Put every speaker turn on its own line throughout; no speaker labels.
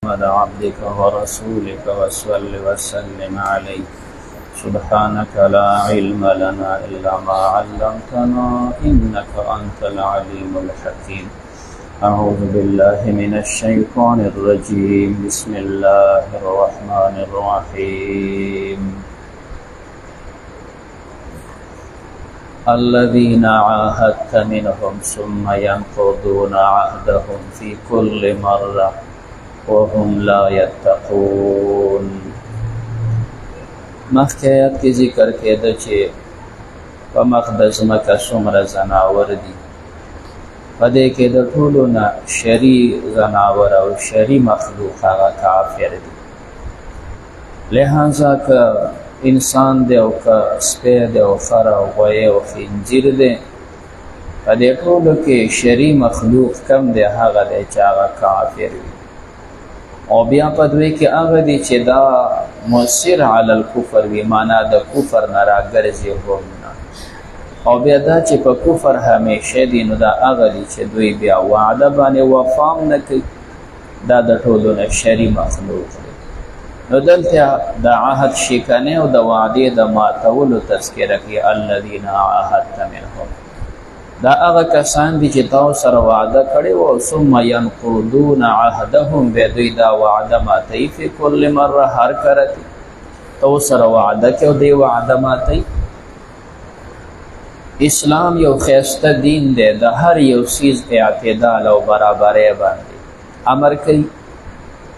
محمد عبدك ورسولك وصل وسلم عليه. سبحانك لا علم لنا إلا ما علمتنا إنك أنت العليم الحكيم. أعوذ بالله من الشيطان الرجيم. بسم الله الرحمن الرحيم. الذين عاهدت منهم ثم ينقضون عهدهم في كل مرة وهم لا يتقون. مخکې آیات کې ذکر کېده چې په مخ د ځمکه څومره ځناور دي، په دې کې د ټولو نه شري ځناور او شري مخلوق هغه کافر دي. لہذا که انسان دی او که سپی دی او خر او غوی او خنزیر دی، په دې ټولو کې شري مخلوق کم دی هغه دی چې هغه کافر وي. او بیا په دوی کې هغه دي چې دا مصر علی الکفر وي، معنا د کفر نه راګرځي هم نه. او بیا دا چې په کفر همیشه دي، نو دا هغه دي چې دوی بیا وعده باندې وفا هم نه کوي. دا د ټولو نه شري مخلوق دی. نو دلته د عهد شکنې او د وعدې د ماتولو تذکره کوي. الذین عاهدت منهم، دا هغه کسان دي چې تاسو سره وعده کړې وه، ثم ينقضون عهدهم، بیا دوی دا وعده ماتوي. فی کل مره، هر کله تاسو سره وعده کوي او دوی وعده ماتوي. اسلام یو ښایسته دین دی، د هر یو څیز اعتدال او برابرۍ باندې امر کوي.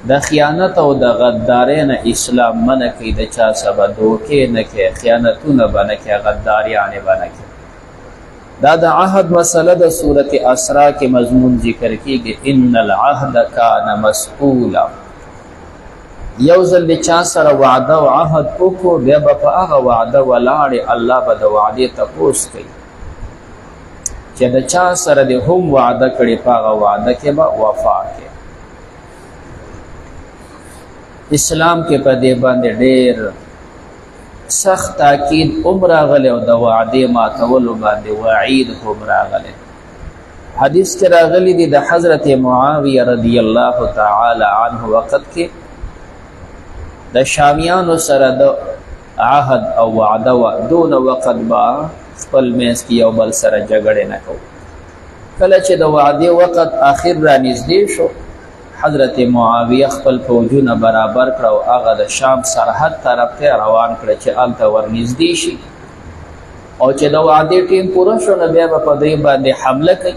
د خیانت او د غدارۍ نه اسلام منع کوي. د چا سبا دوکې نه کوي، خیانتونه به نه کوي، غداریانې به نه کوي. دا د عهد مسله د سورت اسراء کې مضمون ذکر کیږي. ان العهد کان مسئولا. یو ځل د چا سره وعده او عهد وکړو، بیا به په هغه وعده ولاړې، الله به د وعدې تپوس کوي چې د چا سره د هم وعده کړې، په هغه وعده کې به وفا کوي. اسلام کې په دې باندې ډېر سخت تاکید هم راغلی او د وعدې ماتولو باندې وعید هم راغلی. حدیث کې راغلی دی د حضرت معاویه رضی الله تعالی عنه وقت کې د شامیانو سره د عهد او وعده و، دون وقت با خپل منځ کې یو بل سره جګړې نه کوو. کله چې د وعدې وقت آخر را نږدې شو، حضرت معاویه خپل فوجونه برابر کړه او هغه د شام سرحد طرف ته روان کړه چې هلته ورنږدې شي. او چې د وعدې ټیم پوره شو، نو بیا به په دوی باندې حمله کوي.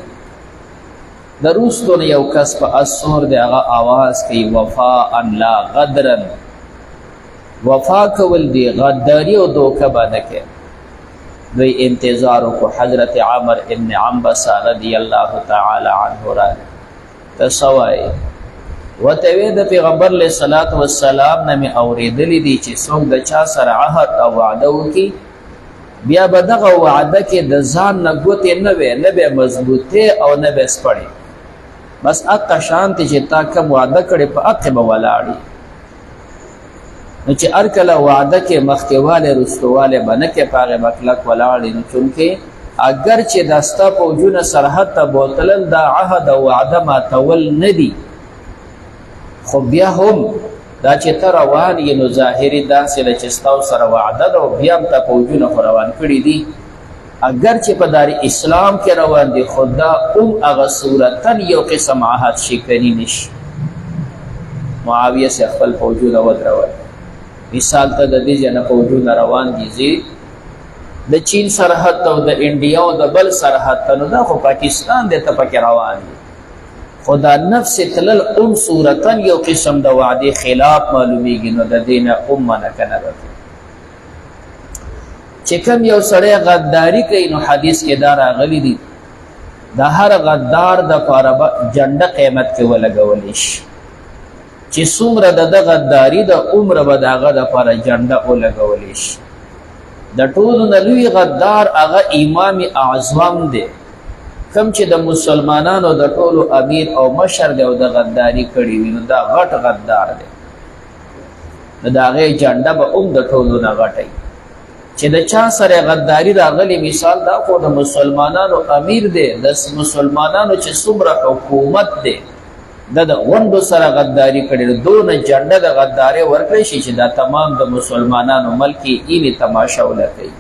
د روستو نه یو کس په اسور دی، هغه آواز کوي وفاء لا غدرا. وفا کول دی، غداري او دوکه به نه کوي. دوی انتظار وکړو. حضرت عمر ابن عنبسه رضی الله تعالی عنه راغی. ته څه وایې؟ ورته وی د پیغمبر علیه الصلاة والسلام نه مې اورېدلی دي چې څوک د چا سره عهد او وعده وکړي، بیا به دغه وعده کې د ځان نه ګوتې نه وی، نه به مضبوطې او نه به سپړې، بس هغه شانتې چې تا کوم وعده کړې په هغې به ولاړې. نو چې هر کله وعده کې مخکېوالی رستوالی به نه کوې، په هغې به کلک ولاړې. نو چونکې اگر چې دا ستا فوجونه سرحد ته بوتلل، دا عهد او وعده ماتول نه دي، خو بیا هم دا چې ته روان یې، نو ظاهري داسې ده چې ستا سره وعده ده او بیا هم ته فوجونه خو روان کړي دي. اگر چې په دار اسلام کې روان دي، خو دا هم هغه صورتا یو قسم عهد شکني نشي. معاویه سه خپل فوجونه ودرول. مثال ته د دې ځای نه فوجونه روان دي د چین سرحد ته او د انډیا او د بل سرحد ته، نو دا خو پاکستان دی، ته پکې روان دي. خو دا نفس تلل صورتا یو قسم د وعدې خلاف معلومیږي. نو د دې نه منع کنه ده چې کوم یو سړی غداري کوي، نو حدیث کې دا راغلی دي د هر غدار دپاره به جنډه قیمت کې ولګولی شي. چې څومره د ده غداري ده، عمره به د هغه دپاره جنډه ولګولی شي. د ټولو نه لوی غدار هغه امام اعظم دی، کوم چې د مسلمانانو د ټولو امیر او مشر دی او د غداري کړي وي، نو دا غټ غدار دی. نو د هغې جنډه به هم د ټولو نه غټوي. چې د چا سره غداري راغلی، مثال دا خو د مسلمانانو امیر دی، د مسلمانانو چې څومره حکومت دی، د غوندو سره غداری کړي، دونه جنډه د غداري ورکړی شي چې دا تمام د مسلمانانو ملکی اینی تماشا ولکوي.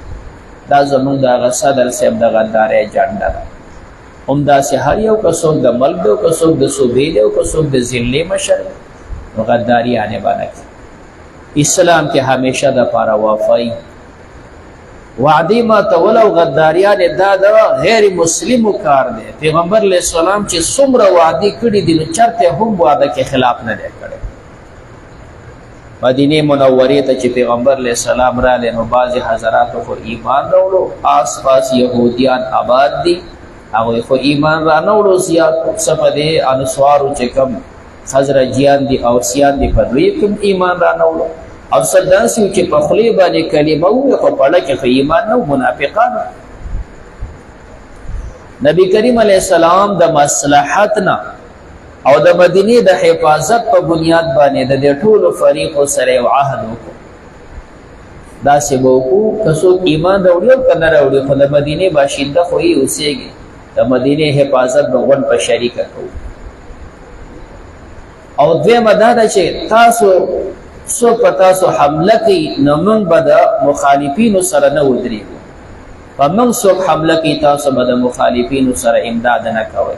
دا زمونږ د هغه صدر صاحب د غدارۍ جنډه ده. همداسې هر یو که څوک د ملک دی او که څوک د صوبې دی او که څوک د ضلعې مشر دی، نو غداریانې به نه کوي. اسلام کې همیشه دپاره وفایي، وعدې ماتول او غداریانې دا د غیر مسلمو کار دی. پیغمبر علیه السلام چې څومره وعدې کړي دي نو چرته هم وعده کې خلاف نه دی کړی. مدینه منورې ته چې پیغمبر علیه السلام راغلی نو بعضې حضراتو خو ایمان راوړو، آس پاس یهودیان آباد دي، هغوی خو ایمان را نه وړو زیات. څه په دې انصارو چې کوم خزرجیان دي اوسیان دي په دوی کوم ایمان را نه وړو، او څه داسې و چې په خولې باندې کلمه ووایي خو په اړه کې خو ایمان نه و، منافقان. نبی کریم علیه السلام د مصلحت نه او د مدینې د حفاظت په بنیاد باندې د دې ټولو فریقو سره یو عهد وکړو. داسې به وکړو که څوک ایمان راوړي او که نه راوړي، خو د مدینې باشنده خو یې اوسېږي، د مدینې حفاظت به غونډ په شریکه کوو. او دویمه دا ده چې تاسو څوک په تاسو حمله کوي نو موږ به د مخالفینو سره نه ودرېږو، په موږ څوک حمله کوي تاسو به د مخالفینو سره امداد نه کوئ.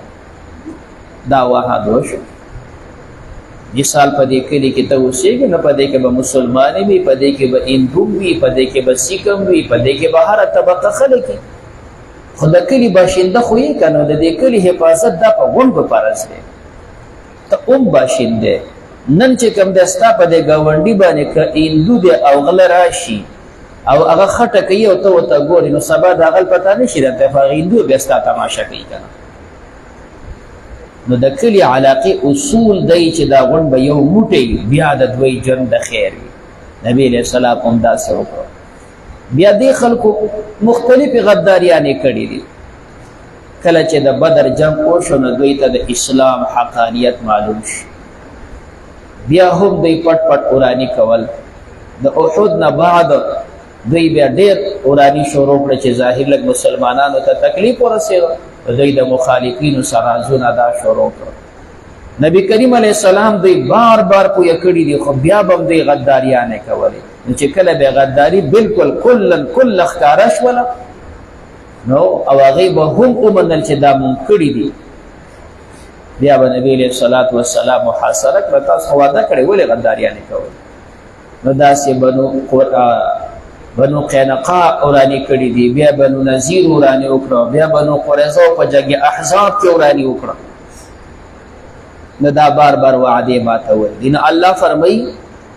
دا وعده وشو. مثال په دې کلي کې ته اوسېږي نو په دې کې به مسلمانې وي، په دې کې به هندو وي، په دې کې به سیک هم وي، په دې کې به هره طبقه خلک وي، خو د کلي باشنده خو یې که نو د دې کلي حفاظت دا په غونډو فرض دی. ته هم باشنده نن چې کوم دی ستا په دې ګاونډي باندې که هندو دی او غله راشي او هغه خټه کوي او ته ورته ګورې نو سبا د هغه پته نه شي درته، خو هغه هندو بیا ستا تماشه کوي که نه. نو د کلي علاقې اصول دی چې دا غونډ به یو موټی بیا د دوی ژوند د خیر وي. نبی علیه السلام هم داسې وکړو. بیا دې خلکو مختلفې غداریانې کړي دي. کله چې د بدر جنګ وشو نو دوی ته د اسلام حقانیت معلوم شي، بیا هم دوی پټ پټ ورانی کول. د احد نه بعد دوی بیا ډېر ورانی شروع کړه چې ظاهر لږ مسلمانانو ته تکلیف ورسېده، دوی د مخالفینو سره رازونه دا شروع کړه. نبی کریم علیه السلام دوی بار بار پویه کړي دي، خو بیا به هم دوی غداریانې کولې. نو چې کله بیا غداري بالکل کله ښکاره شوله نو او هغوی به هم ومنل چې دا مونږ کړي دي، بیا به نبی علیه الصلاة والسلام محاصره کړه. تاسو خو واده کړی ولې غداریانې کوئ؟ نو داسې بنو قینقاع ورانی کړي دي، بیا بنو نذیر ورانی وکړه، بیا بنو قریظه په جنګ احزاب کې ورانی وکړه. نو دا بار بار وعدې ماتول دي. نو الله فرمایي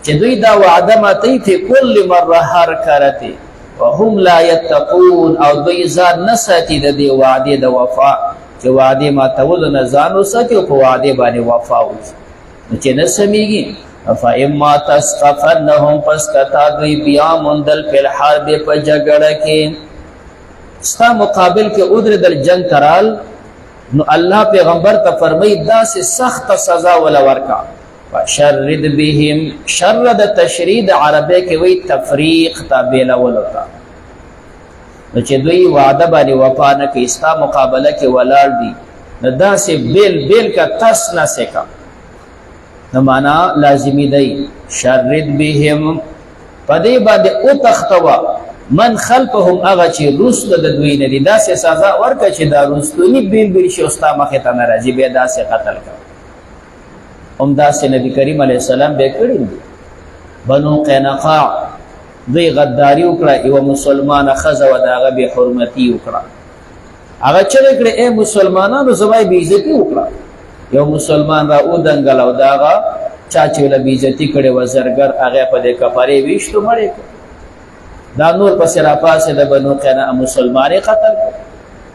چې دوی دا وعده ماتوي فی کل مره هر کرتې وهم لا یتقون، او دوی ځان نه ساتي د دې وعدې د وفا، چې وعدې ماتولو نه ځان وساتي او په وعدې باندې وفا وکړي. نو چې نه سمیږي فإما تثقفنهم، پس کتا دوی بیا موندل فی الحرب په جګړه کې، ستا مقابل کې ودرېدل جنګ کرال، نو الله پیغمبر ته فرمایي داسې سخته سزا ولا ورکا. فشرد بهم، شر د تشرید عربی کې وی تفریق تا بیلولو تا. نو چې دوی وعده باندې وفا نه کوي، ستا مقابله کې ولاړ دي، نو داسې بیل کا تس نسې کا. نو معنا لازمی دی شرد بهم، په دې باندې وتښتوه من خلفهم، هغه چې رسل د دوی نه دي، داسې سزا ورکړه چې دا رستونی بیل شي او ستا مخې ته نه راځي، بیا داسې قتل کړه. همداسې نبی کریم علیه السلام بیا کړي دي. بنو قینقاع دوی غداري وکړه، یوه مسلمانه ښځه وه د هغه بې حرمتي وکړه. هغه چغې کړې ای مسلمانانو زما یې بېعزتي وکړه. یو مسلمان را ودنګل او د هغه چا چې له بېعزتي کړې وه زرګر، هغه په دې کفرې ویشتو مړې کړ. دا نور پسې راپاسې د بنو قینقاع مسلمانې قتل کړ.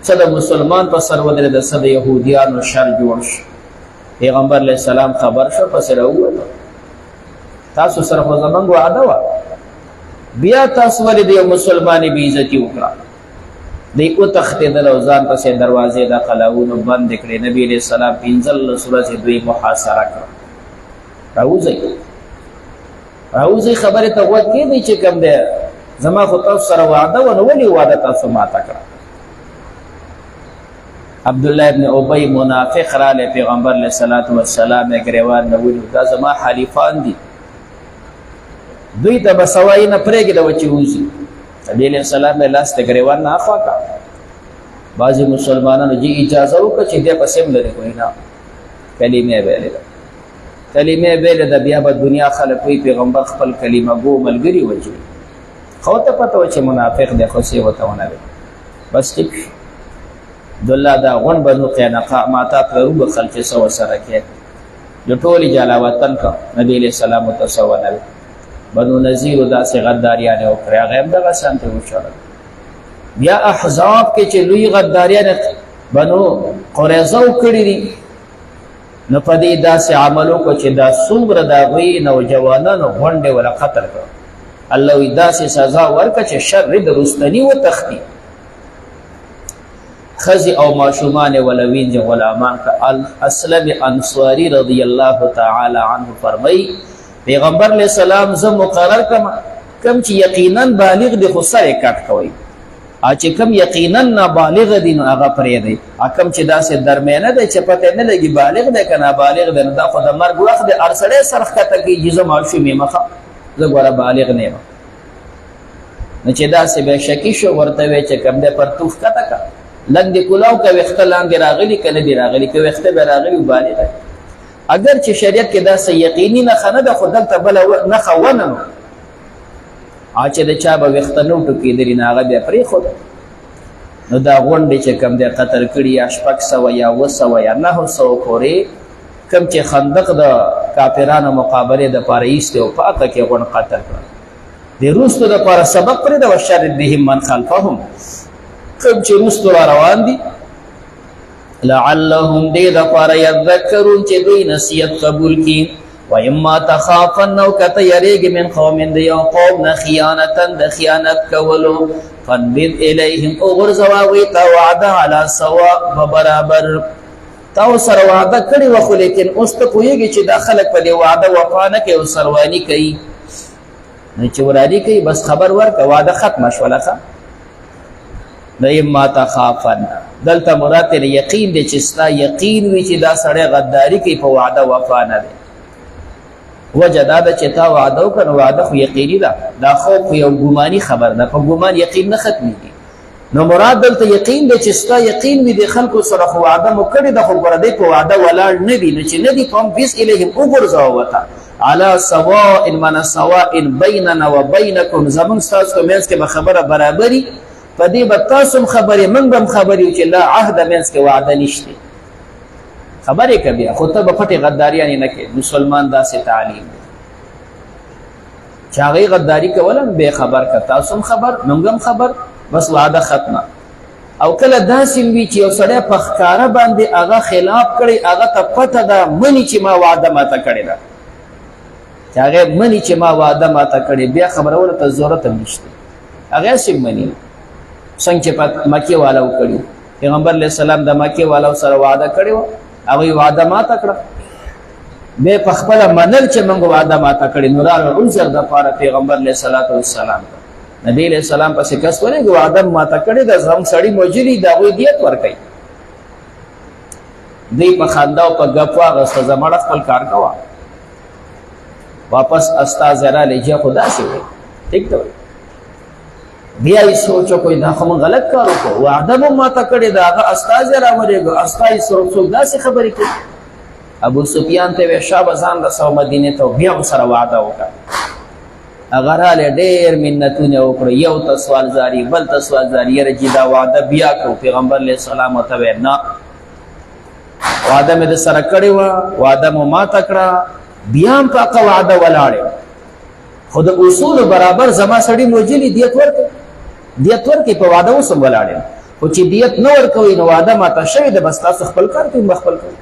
څه د مسلمان په سر ودرېده، څه د یهودیانو شر جوړ شو. پیغمبر علیه السلام خبر شو، پسې راووتو. تاسو سره خو زموږ وعده وه، بیا تاسو ولې د یو مسلمانې بېعزتي وکړه؟ دی وتښتېدل او ځان پسې دروازې د قلاوونو بندې کړې. نبي علیه السلام 15 ورځې دوی محاصره کړه. راوځئ خبرې ته غوږ کېږدئ چې کوم دی، زما خو تاسو سره وعده وه، نو ولې وعده تاسو ماته کړه؟ عبد الله ابن ابی منافق راله پیغمبر علیه الصلاۃ والسلام گریوان نه ونیو دا زما حلیفان دي دوی ته بسوای نه پرېږي د وچی وځي نبی علیہ السلام لاس ته گریوان نه اخوا کا بعضی مسلمانانو جی اجازه وکړه چې دې پسې ملي کوي نه کلمه ویل د بیا په دنیا خلک وی پیغمبر خپل کلمه گو ملګری وځي خو ته پته و چې منافق دی خو سی وته ونه بس ټیک دله دا غون بنو قینقاع ماتا پرو خلک سو سره کې د ټولي جلا وطن کا نبی علیہ السلام تصونه بنو نذیر داسې غداریان او کړه غیم دغه سنت وشول بیا احزاب کې چې لوی غداریان بنو قریظه کړی دي نو پدې داسې عملو کو چې دا څومره دا وی نوجوانانو غونډه ولا قتل کړ الله وی داسې سزا ورکړه چې شر د رستنی و تختی خزی او ماشومان ولوین غلامان کا اسلم انصاری رضی اللہ تعالی عنہ فرمائی پیغمبر علیہ السلام ز مقرر کم چې یقینا بالغ دی خو سره کټ کوي چې کم یقینا نابالغ دی نو هغه پرې دی کم چې داسې درمیانه دی چې پته نه لګي بالغ دی که نابالغ دی دا خو د مرګ وخت دی ارسړی سرخ کته کې جزه ماشومې مخه زه ګوره بالغ نه یم نو چې داسې به شکی شو ورته وی چې کم دی پرتوخ کته کا لږ د کلاو که ویښته لاندې راغلي که نه دي راغلي که ویښته به راغلي بالغ دی اگر چې شریعت کې داسې یقیني نښه نه ده خو دلته بله نښه ونه نو چې د چا به ویښته نه وټوکېدلي نو هغه بیا پرېښود نو دا غونډې چې کوم دی قتل کړي یا 600 یا 900 یا 900 پورې کوم چې خندق د کافرانو مقابلې دپاره ایستې او په هغه کې غونډ قتل کړه د وروستو دپاره سبق پرېږده وشرد بهم من خلفهم کوم چې وروستو را روان دي لعلهم دې دپاره یذکرون چې دوی نصیحت قبول کړي وَإِمَّا تَخَافَنَّ وَكَتَ يَرِيگِ مِنْ قَوْمٍ دِ یو قوم نه خیانتن د خیانت کولو فَانْبِذْ إِلَيْهِمْ اغرزوا ویتا وعده علی سواء برابر تاو سره وعده کړي وخو لیکن اوس ته پوهېږي چې دا خلک په دې وعده وفا نه کوي او سرواني کوي نه چې وراني کوي بس خبر ورکړه وعده ختمه شوله ښه وَإِمَّا تَخَافَنَّ دلته مراد یقین دی چې ستا یقین وي چې دا سړی غداري کوي په وعده وفا نه دی وجه دا ده چې تا وعده وکړه نو وعده خو یقیني ده دا خوب خو یو ګماني خبر ده په ګمان یقین نه ختمېږي نو مراد دلته یقین دی چې ستا یقین وي د خلکو سره خو وعده مو کړې ده خو ګوره دی په وعده ولاړ نه دي نو چې نه دي فانبذ الیهم وګرځوه ورته علی سواء من سواء بیننا و بینکم زمونږ ستاسو په منځ کې به خبره برابري په دې به تاسو هم خبرې موږ به هم خبرې چې لا عهد منځ کې وعده نشته خبرې کوي خو ته به پټې غداریانې نه کوې مسلمان داسې تعلیم دی چې هغې غداري کول هم بې خبر که تاسو هم خبر موږ هم خبر بس وعده ختمه او کله داسې وي چې یو سړی په ښکاره باندې هغه خلاف کړی هغه ته پته ده مني چې ما وعده ماته کړې ده چې هغې مني چې ما وعده ماته کړې بیا خبرولو ته ضرورت هم نشته هغې هسې مني څنګه چې په مکې والاو کړي پیغمبر علیه السلام د مکې والاو سره وعده کړې وه هغوی وعده ماته کړه بیا په خپله منل چې موږ وعده ماته کړې نو راغله عذر دپاره پیغمبر علیه صلات وسلام ته نبي علیه السلام پسې کس ولېږي وعده ماته کړې ده زموږ سړي موجلي د هغوی دیت ورکوي دوی په خندا او په ګپ واغسته زمړه خپل کار کوه واپس استاذ رالی چې خو داسې وایي ټیک ته وایي بیا یې سوچو کوئی دا خو موږ غلط کار وکړو وعده مو ماته کړې ده هغه استازی راورېږو استازي سره څوک داسې خبرې کوي ابو سفیان ته ویې شابه ځان رسوه مدینې ته بیا ورسره وعده وکړه هغه رالی ډېر منتونه وکړو یو ته سوالزاري بل ته سوالزاري یاره چې دا وعده بیا کړو پیغمبر علیه السلام ورته ویل نه وعده مې د سره کړې وه وعده مو ماته کړه بیا هم په هغه وعده ولاړې خو د اصولو برابر زما سړي موجلي دیت ورکړي دیت ورکړي په وعده اوس هم ولاړ یم خو چې دیت نه ورکوئ نو وعده ماته شوې ده بس تاسو خپل کار کوئ به خپل کوئ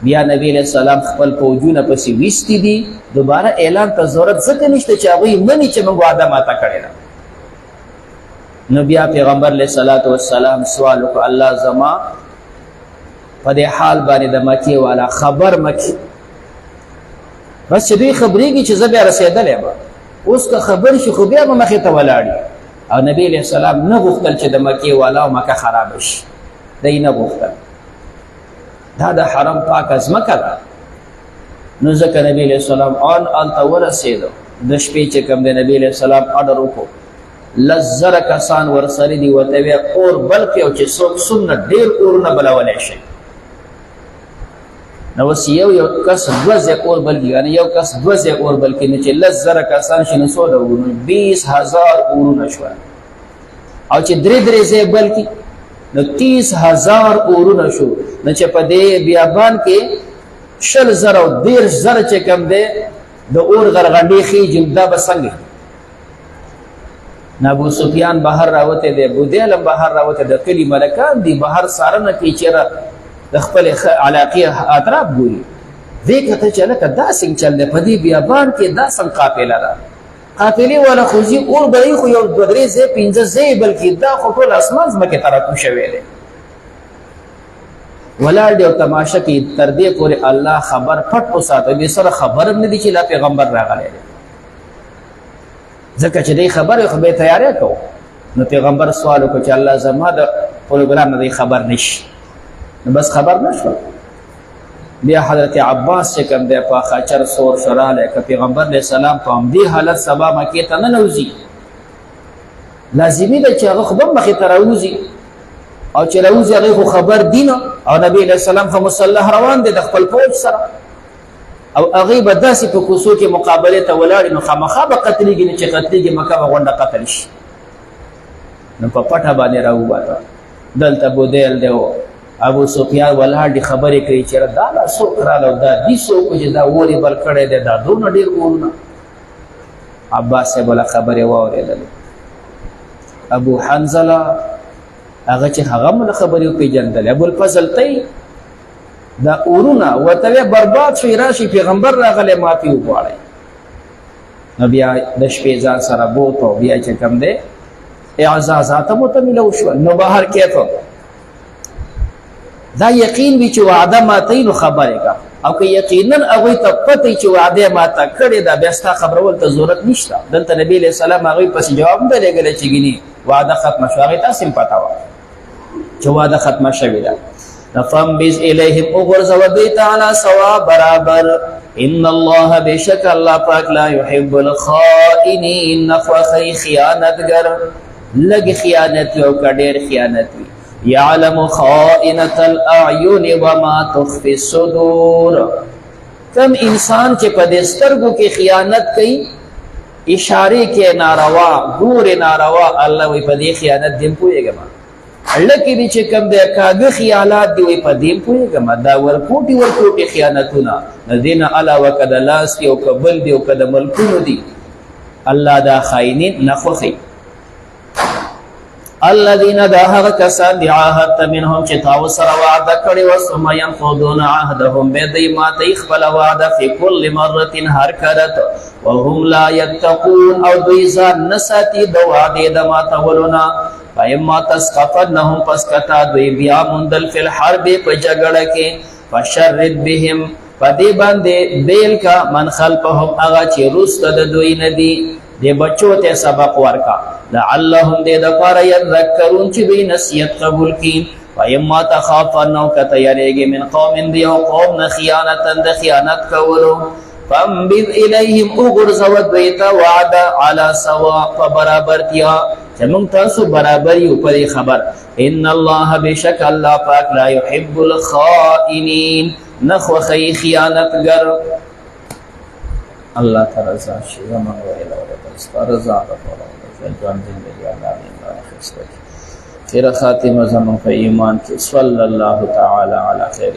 بیا نبی علیه السلام خپل پوجونه پسې ویستي دي دوباره اعلان ته ضرورت ځکه نشته چې هغوی مني چې موږ وعده ماته کړې ده نو بیا پیغمبر علیه صلات وسلام سوال وکړو الله زما په دې حال باندې د مکې والا خبر مکې بس چې دوی خبرېږي چې زه بیا رسېدلی یم اوس که خبر شي خو بیا به مخې ته ولاړي او نبی علیه السلام نه غوښتل چې د مکې والا او مکه خرابه شي دی نه غوښتل. دا د حرم پاکه ځمکه ده. نو ځکه نبي علیه السلام هلته ورسېدو. د شپې چې کوم دی نبي علیه السلام اډر وکړو 10,000 کسان ورسره دي ورته ویې اور بل کړي او چې څوک څومره ډېر اورونه بلولی شي. نو اوس یو کس 2 ځای اور بل کړي، یعنې یو کس 2 ځای اور بل کړي، نو چې 10,000 کسان شي نو څو ډولونه 20,000 اورونه شول. او چې 3 ځای بل کړي نو 30,000 اورونه شو. نو چې په دې بیابان کې 20,000 او 13,000 چې کوم دی د اور غرغنډې خېږي، دا به څنګه؟ نو ابو سفیان بهر راوتی دی، ابو جهل بهر راوتی دی، کلي ملکان دي بهر څارنه کوي چېرې د خپلې علاقې اطراف ګوري. ویې کته چې هلکه دا څنګه چل دی، په دې بیابان کې دا څنګه قافله ده؟ قافلې والا خو ځي اور به یې خو یو 2-3 ځای 15 ځای بلکې دا خو ټول اسمان ځمکې ته راکوم شوی دی. ولاړ دی او تماشه کوي تر دې پورې الله خبر پټ وساته. دې سره خبر هم نه دی چې لا پیغمبر راغلی دی، ځکه چې دی خبر خو به یې تیاری کوو. نو پیغمبر سوال وکړو چې الله زما د پروګرام نه دی خبر نشي. نو بس خبر نه شول. بیا حضرت عباس چې کوم دی په خاچر سور شو راغلی، که پیغمبر علیه السلام په همدې حالت سبا مکې ته ننوځي، لازمي ده چې هغه خو به مخې ته راوځي، او چې راوځي هغې خو خبر دي نه. او نبي علیه السلام خو مسلح روان دی د خپل فوج سره، او هغې به داسې په کوڅو کې مقابلې ته ولاړې، نو خامخا به قتلېږي. نه چې قتلېږي مکه به غونډه قتل شي. نو په پټه باندې راوباته. دلته بودیل دی او ابو سفیان ولاړ دي خبرې کوي چې دا لا څوک راغله او دا دې څوک چې دا اور یې بل کړی دی، دا دونه ډېر اورونه. عباس صاحب ولا خبرې واورېدلې. ابو حنظله هغه چې هغه هم له خبرې وپېژندلې. ابوالفضل ته دا اورونه ورته ویې برباد شوي، راشي پیغمبر راغلی معافي وغواړئ. نو بیا د شپې ځان سره بوت او بیا چې کوم دی اعزازات هم ورته میلو شول. نو بهر کیفه دا یقین وي چې وعده ماتوي نو خبرې کا، او که یقینا هغوی ته پته چې وعده ماته کړې ده بیا ستا خبرول ته ضرورت نشته. دلته نبي علیه السلام هغوی پسې جواب نه لېږلی چې ګینې وعده ختمه شوه، هغې تاسې هم پته وه چې وعده ختمه شوې ده. فانبذ الیهم وغورځوه دوی ته علی سوا برابر. ان الله بشک الله پاک لا يحب الخائنین، نه خوښوي خیانتګر. لږ خیانت وي او که ډېر خیانت وي. یعلم خائنة الاعین وما تخفي الصدور. کم انسان چې په دې سترګو کې خیانت کوي، اشارې کې ناروا، ګورې ناروا، الله وایي په دې خیانت دې هم پوهېږم. لکه دي چې کوم دی کاږه خیالات دي وایي په دې هم پوهېږم. دا ورکوټي خیانتونه د دې نه علاوه که د لاس دي او که بل دي او که د ملکونو دي، الله دا خاینین نه خوښوي. الذين دا هغه کسان دي عاهدت منهم چې تا ورسره وعده کړې وه، ثم ينقضون عهدهم، بیا دوی ماتوي خپله وعده فی کل مرة هر کرت، وهم لا یتقون، او دوی ځان نه ساتي د وعدې د ماتولو نه. فاما تثقفنهم، پس کتا دوی بیا موندل فی الحرب په جګړه کې، فشرد بهم، په دې باندې بیل کا من خلفهم، هغه چې وروسته د دوی نه دي، دې بچو ته سبق ورکا، لعلهم دې دپاره یذکرون چې دوی نصیحت قبول کړي. فاما تخافن، او که ته یریږې من قوم د یو قوم نه خیانتا د خیانت کولو، فانبذ الیهم وغورځوه دوی ته وعده علی سوا په برابرتیا، چې موږ تاسو برابر یو په دې خبر. ان الله بشک الله پاک لا يحب الخائنین، نه خوښوي خیانتګر. الله تعالی رضا شي زموږ ویله ورته رضا راکړه ژوند زندګي آمین اخر خاتمه زموږ په ایمان کې. صلی الله تعالی علی خیر